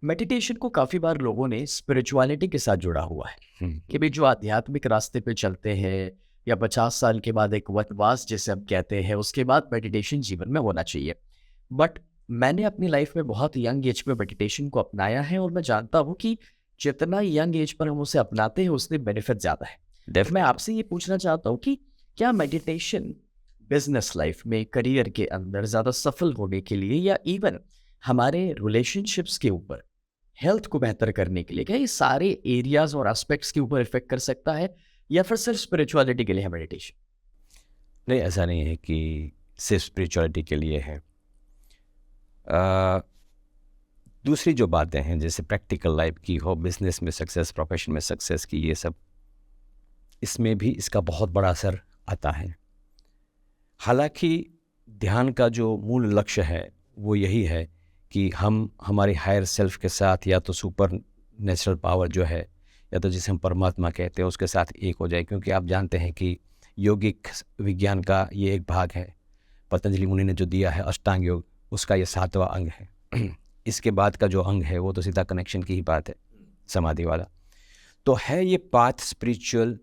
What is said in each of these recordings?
Meditation को काफ़ी बार लोगों ने स्पिरिचुअलिटी के साथ जुड़ा हुआ है हुँ, कि भाई जो आध्यात्मिक रास्ते पे चलते हैं या 50 साल के बाद एक वनवास जिसे हम कहते हैं उसके बाद मेडिटेशन जीवन में होना चाहिए। बट मैंने अपनी लाइफ में बहुत यंग एज पे मेडिटेशन को अपनाया है और मैं जानता हूँ कि जितना यंग एज पर हम उसे अपनाते हैं उससे बेनिफिट ज़्यादा है। तो मैं डेफ़िनेटली। आपसे ये पूछना चाहता हूँ कि क्या मेडिटेशन बिजनेस लाइफ में करियर के अंदर ज़्यादा सफल होने के लिए या इवन हमारे रिलेशनशिप्स के ऊपर हेल्थ को बेहतर करने के लिए क्या ये सारे एरियाज और एस्पेक्ट्स के ऊपर इफेक्ट कर सकता है या फिर सिर्फ स्पिरिचुअलिटी के लिए है मेडिटेशन? नहीं, ऐसा नहीं है कि सिर्फ़ स्पिरिचुअलिटी के लिए है। अ, दूसरी जो बातें हैं जैसे प्रैक्टिकल लाइफ़ की हो, बिज़नेस में सक्सेस, प्रोफ़ेशन में सक्सेस की, ये सब इसमें भी इसका बहुत बड़ा असर आता है। हालाँकि ध्यान का जो मूल लक्ष्य है, वो यही है कि हम हमारी हायर सेल्फ़ के साथ या तो सुपर नेचुरल पावर जो है, या तो जिसे हम परमात्मा कहते हैं, उसके साथ एक हो जाए। क्योंकि आप जानते हैं कि यौगिक विज्ञान का ये एक भाग है। पतंजलि मुनि ने जो दिया है अष्टांग योग, उसका ये 7वां अंग है। इसके बाद का जो अंग है वो तो सीधा कनेक्शन की ही बात है, समाधि वाला। तो है ये पाथ स्पिरिचुअल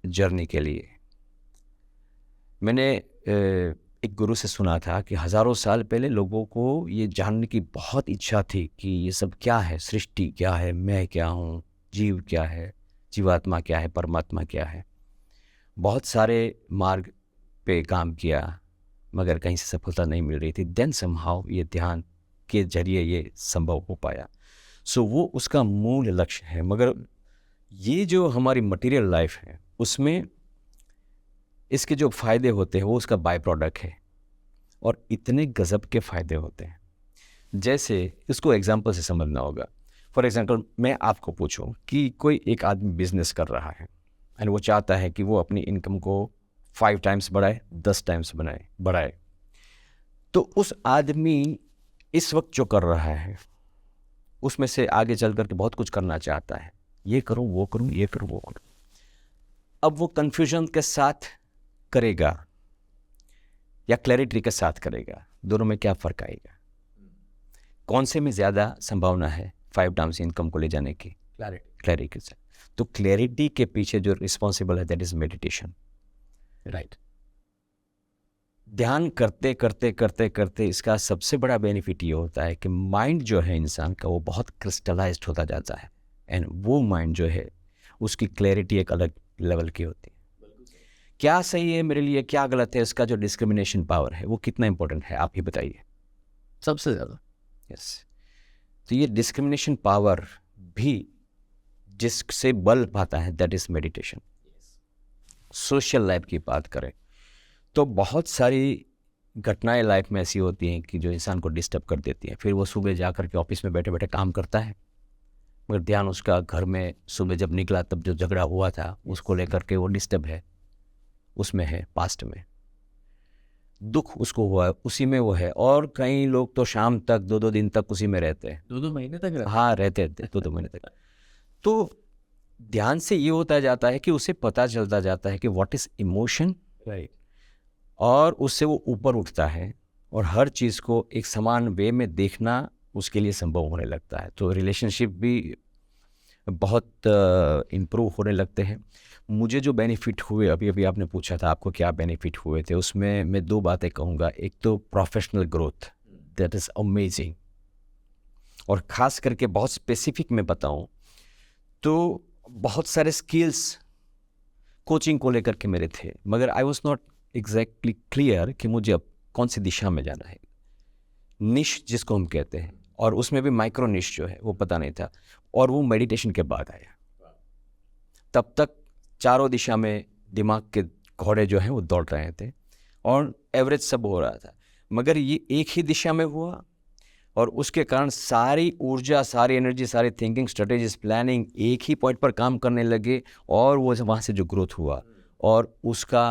जर्नी के लिए। मैंने एक गुरु से सुना था कि हज़ारों साल पहले लोगों को ये जानने की बहुत इच्छा थी कि ये सब क्या है, सृष्टि क्या है, मैं क्या हूँ, जीव क्या है, जीवात्मा क्या है, परमात्मा क्या है। बहुत सारे मार्ग पे काम किया, मगर कहीं से सफलता नहीं मिल रही थी। देन समहाउ ये ध्यान के ज़रिए ये संभव हो पाया। सो वो उसका मूल लक्ष्य है। मगर ये जो हमारी मटेरियल लाइफ है, उसमें इसके जो फ़ायदे होते हैं वो उसका बाय प्रोडक्ट है, और इतने गज़ब के फ़ायदे होते हैं। जैसे इसको एग्ज़ाम्पल से समझना होगा। फॉर एग्ज़ाम्पल मैं आपको पूछूँ कि कोई एक आदमी बिज़नेस कर रहा है एंड वो चाहता है कि वो अपनी इनकम को 5 टाइम्स बढ़ाए, 10 टाइम्स बढ़ाए। तो उस आदमी इस वक़्त जो कर रहा है, उसमें से आगे चल कर के बहुत कुछ करना चाहता है। ये करूँ, वो करूँ, ये करूँ, वो करूँ। अब वो कन्फ्यूज़न के साथ करेगा या क्लैरिटी के साथ करेगा, दोनों में क्या फ़र्क आएगा? कौन से में ज़्यादा संभावना है 5 टाइम्स इनकम को ले जाने की? क्लैरिटी के साथ। तो क्लैरिटी के पीछे जो रिस्पॉन्सिबल है दैट इज़ मेडिटेशन। राइट। ध्यान करते करते करते करते इसका सबसे बड़ा बेनिफिट ये होता है कि माइंड जो है इंसान का वो बहुत क्रिस्टलाइज्ड होता जाता है, एंड वो माइंड जो है उसकी क्लैरिटी एक अलग लेवल की होती है। क्या सही है मेरे लिए, क्या गलत है, इसका जो डिस्क्रिमिनेशन पावर है वो कितना इंपॉर्टेंट है, आप ही बताइए। सबसे ज्यादा। यस। तो ये डिस्क्रिमिनेशन पावर भी जिससे बल पाता है that is meditation. Social life की बात करें तो बहुत सारी घटनाएं लाइफ में ऐसी होती हैं कि जो इंसान को डिस्टर्ब कर देती हैं। फिर वो सुबह जा कर के ऑफिस में बैठे बैठे काम करता है, मगर ध्यान उसका घर में सुबह जब निकला तब जो झगड़ा हुआ था उसको लेकर के वो डिस्टर्ब है, उसमें है, पास्ट में दुख उसको हुआ है, उसी में वो है। और कई लोग तो शाम तक 2-2 दिन तक उसी में रहते हैं। 2-2 महीने तक रहता हाँ, रहते थे 2-2 महीने तक। तो ध्यान से ये होता जाता है कि उसे पता चलता जाता है कि व्हाट इज इमोशन, राइट। और उससे वो ऊपर उठता है और हर चीज़ को एक समान वे में देखना उसके लिए संभव होने लगता है। तो रिलेशनशिप भी बहुत इम्प्रूव होने लगते हैं। मुझे जो बेनिफिट हुए, अभी अभी आपने पूछा था आपको क्या बेनिफिट हुए थे, उसमें मैं 2 बातें कहूँगा। एक तो professional growth, that is amazing. और ख़ास करके बहुत स्पेसिफिक मैं बताऊँ तो बहुत सारे स्किल्स कोचिंग को लेकर के मेरे थे, मगर I was not exactly clear कि मुझे अब कौन सी दिशा में जाना है। निश जिसको हम कहते हैं, और उसमें भी माइक्रो निश जो है वो पता नहीं था, और वो मेडिटेशन के बाद आया। तब तक चारों दिशा में दिमाग के घोड़े जो हैं वो दौड़ रहे थे और एवरेज सब हो रहा था, मगर ये एक ही दिशा में हुआ और उसके कारण सारी ऊर्जा, सारी एनर्जी, सारी थिंकिंग, स्ट्रेटेजीज, प्लानिंग एक ही पॉइंट पर काम करने लगे, और वो वहाँ से जो ग्रोथ हुआ और उसका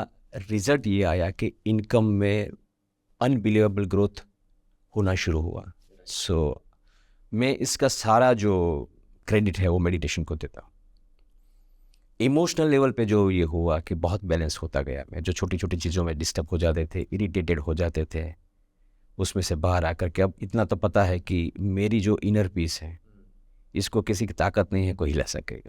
रिजल्ट ये आया कि इनकम में अनबिलीवेबल ग्रोथ होना शुरू हुआ। सो मैं इसका सारा जो क्रेडिट है वो मेडिटेशन को देता हूँ। इमोशनल लेवल पे जो ये हुआ कि बहुत बैलेंस होता गया। मैं जो छोटी छोटी चीज़ों में डिस्टर्ब हो जाते थे, इरिटेटेड हो जाते थे, उसमें से बाहर आकर के अब इतना तो पता है कि मेरी जो इनर पीस है इसको किसी की ताकत नहीं है कोई हिला सके।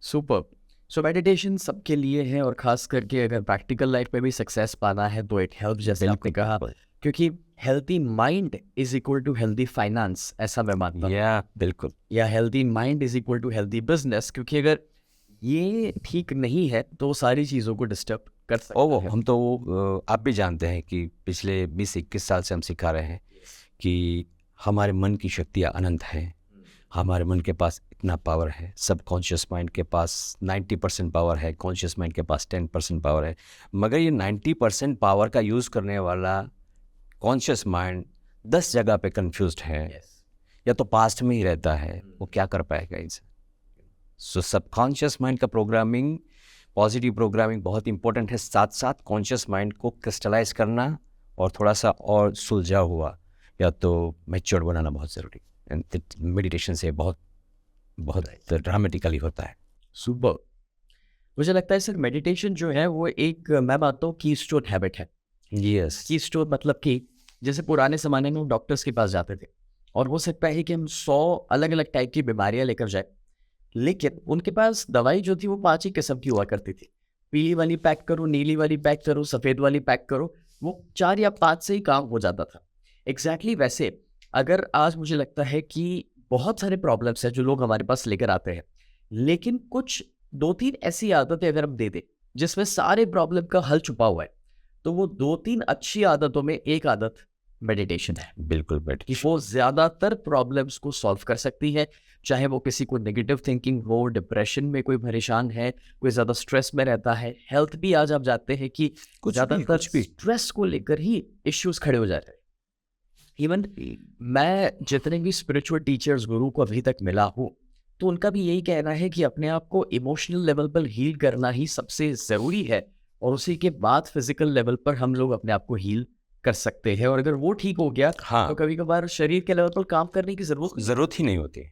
सुपर। सो मेडिटेशन सबके लिए है, और खास करके अगर प्रैक्टिकल लाइफ में भी सक्सेस पाना है तो इट हेल्प, जैसे आपने कहा, क्योंकि healthy mind is equal to healthy finance, ऐसा मैं मानता हूँ। या बिल्कुल, या healthy mind is equal to healthy business, क्योंकि अगर ये ठीक नहीं है तो सारी चीज़ों को डिस्टर्ब कर सकता वो है। हम तो आप भी जानते हैं कि पिछले 20-21 साल से हम सिखा रहे हैं कि हमारे मन की शक्तियाँ अनंत हैं, हमारे मन के पास इतना पावर है। सब कॉन्शियस माइंड के पास 90% पावर है, कॉन्शियस माइंड के पास 10% पावर है, मगर ये 90% पावर का यूज़ करने वाला कॉन्शियस माइंड 10 जगह पे कंफ्यूज्ड है, या तो पास्ट में ही रहता है, वो क्या कर पाएगा इनसे। सो सबकॉन्शियस माइंड का प्रोग्रामिंग, पॉजिटिव प्रोग्रामिंग बहुत इंपॉर्टेंट है। साथ साथ कॉन्शियस माइंड को क्रिस्टलाइज करना और थोड़ा सा और सुलझा हुआ या तो मैच्योर बनाना बहुत ज़रूरी है। मेडिटेशन से बहुत ड्रामेटिकली होता है। सुपर। मुझे लगता है सर मेडिटेशन जो है वो एक, मैं मानता हूँ, कीस्टोन हैबिट है। यस, कीस्टोन मतलब कि जैसे पुराने ज़माने में डॉक्टर्स के पास जाते थे, और हो सकता है कि हम 100 अलग अलग टाइप की बीमारियां लेकर जाए, लेकिन उनके पास दवाई जो थी वो 5 ही किस्म की हुआ करती थी। पीली वाली पैक करो, नीली वाली पैक करो, सफ़ेद वाली पैक करो, वो 4 या 5 से ही काम हो जाता था। एग्जैक्टली वैसे अगर आज मुझे लगता है कि बहुत सारे प्रॉब्लम्स हैं जो लोग हमारे पास लेकर आते हैं, लेकिन कुछ 2-3 ऐसी आदतें अगर हम दे दें जिसमें सारे प्रॉब्लम का हल छुपा हुआ है, तो वो 2-3 अच्छी आदतों में एक आदत मेडिटेशन है बिल्कुल कि मेडिटेशन। वो ज़्यादातर प्रॉब्लम्स को सॉल्व कर सकती है। चाहे वो किसी को नेगेटिव थिंकिंग हो, डिप्रेशन में कोई परेशान है, कोई ज़्यादा स्ट्रेस में रहता है, हेल्थ भी आज आप जानते हैं कि ज़्यादातर स्ट्रेस को लेकर ही इश्यूज खड़े हो जाते हैं। इवन मैं जितने भी स्पिरिचुअल टीचर्स, गुरु को अभी तक मिला हूँ, तो उनका भी यही कहना है कि अपने आप को इमोशनल लेवल पर हील करना ही सबसे ज़रूरी है, और उसी के बाद फिजिकल लेवल पर हम लोग अपने आप को हील कर सकते हैं। और अगर वो ठीक हो गया हाँ, तो कभी कभार शरीर के लेवल पर काम करने की जरूरत ज़रूरत ही नहीं होती।